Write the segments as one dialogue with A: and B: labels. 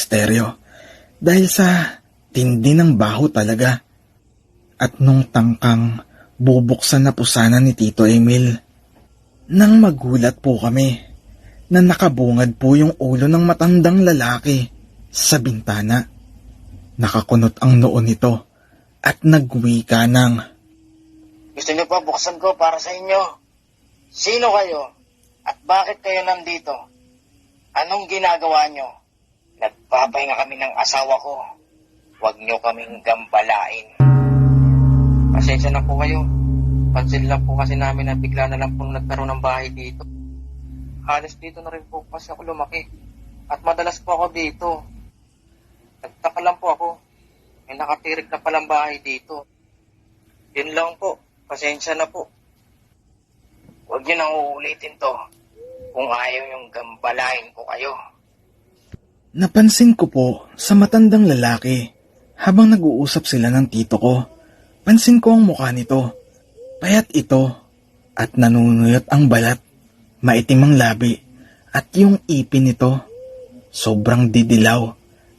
A: misteryo dahil sa tindi ng baho talaga. At nung tangkang bubuksan na po sana ni Tito Emil, nang magulat po kami na nakabungad po yung ulo ng matandang lalaki sa bintana. Nakakunot ang noo nito at nagwika ng,
B: Gusto niyo pa buksan ko para sa inyo? Sino kayo? At bakit kayo nandito? Anong ginagawa niyo? Nagpapahinga kami ng asawa ko. Huwag niyo kaming gambalain. Pasensya na po kayo. Pansin lang po kasi namin na bigla na lang po nagkaroon ng bahay dito. Halos dito na rin po kasi ako lumaki. At madalas po ako dito. Nagtaka lang po ako. May nakatirik na palang bahay dito. Yun lang po. Pasensya na po. Huwag niyo nang uulitin to. Kung ayaw yung gambalain ko kayo.
A: Napansin ko po sa matandang lalaki habang nag-uusap sila ng tito ko. Pansin ko ang mukha nito. Payat ito at nanunuyot ang balat. Maitim ang labi at yung ipin nito sobrang didilaw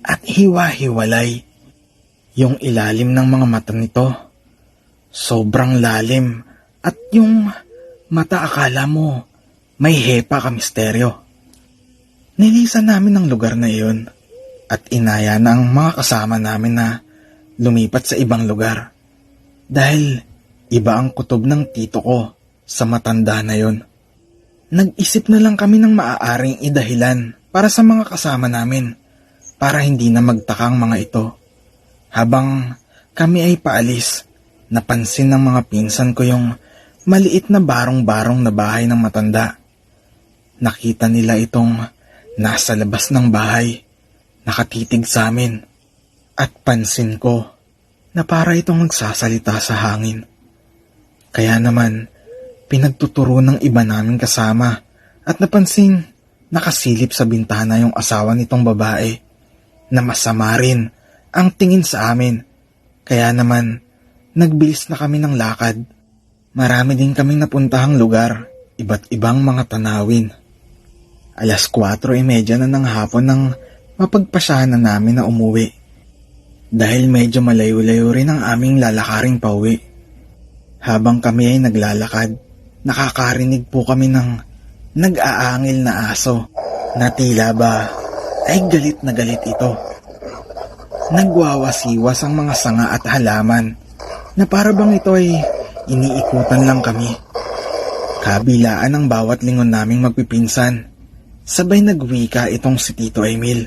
A: at hiwa-hiwalay. Yung ilalim ng mga mata nito sobrang lalim at yung mata akala mo may hepa ka misteryo. Nilisan namin ang lugar na iyon at inaya na ang mga kasama namin na lumipat sa ibang lugar. Dahil iba ang kutob ng tito ko sa matanda na yon. Nag-isip na lang kami ng maaaring idahilan para sa mga kasama namin para hindi na magtaka ang mga ito. Habang kami ay paalis, napansin ng mga pinsan ko yung maliit na barong-barong na bahay ng matanda. Nakita nila itong nasa labas ng bahay, nakatitig sa amin. At pansin ko na para itong nagsasalita sa hangin. Kaya naman, pinagtuturo ng iba naming kasama at napansing nakasilip sa bintana yung asawa nitong babae na masama rin ang tingin sa amin. Kaya naman, nagbilis na kami ng lakad. Marami din kaming napuntahang lugar, iba't ibang mga tanawin. 4:30 na ng hapon nang mapagpasyahan na namin na umuwi. Dahil medyo malayo-layo rin ang aming lalakaring pauwi. Habang kami ay naglalakad, nakakarinig po kami ng nag-aangil na aso na tila ba ay galit na galit ito. Nagwawasiwas ang mga sanga at halaman na para bang ito ay iniikutan lang kami. Kabilaan ang bawat lingon naming magpipinsan. Sabay nagwika itong si Tito Emil.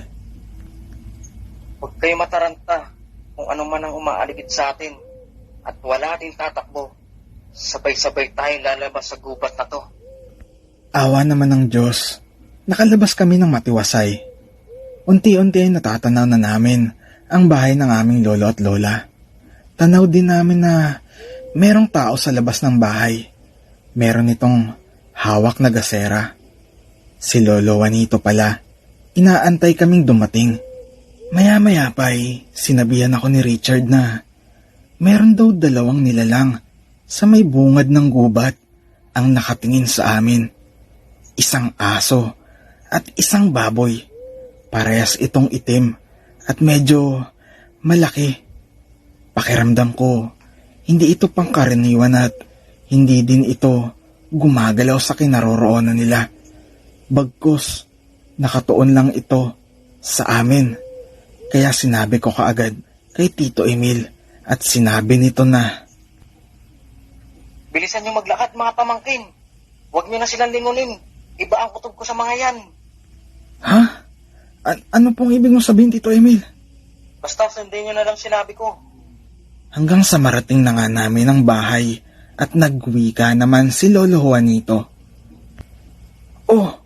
B: Huwag kayo mataranta kung ano man ang umaaligid sa atin at wala din tatakbo. Sabay-sabay tayong lalabas sa gubat na to.
A: Awa naman ng Diyos, nakalabas kami ng matiwasay. Unti-unti ay natatanaw na namin ang bahay ng aming lolo at lola. Tanaw din namin na merong tao sa labas ng bahay. Meron itong hawak na gasera. Si Lolo Juanito pala. Inaantay kaming dumating. Maya-maya pa ay sinabihan ako ni Richard na meron daw 2 nilalang sa may bungad ng gubat ang nakatingin sa amin. Isang aso at isang baboy. Parehas itong itim at medyo malaki. Pakiramdam ko, hindi ito pangkaraniwan at hindi din ito gumagalaw sa kinaroroonan nila. Bagkus, nakatuon lang ito sa amin. Kaya sinabi ko kaagad kay Tito Emil at sinabi nito na,
B: Bilisan niyo maglakad mga pamangkin. Huwag niyo na silang lingunin. Iba ang kutob ko sa mga yan.
A: Ha? Ano pong ibig mong sabihin, Tito Emil?
B: Basta sundin niyo na lang sinabi ko.
A: Hanggang sa marating na nga namin ang bahay at nagwika naman si Lolo Juanito. Oh,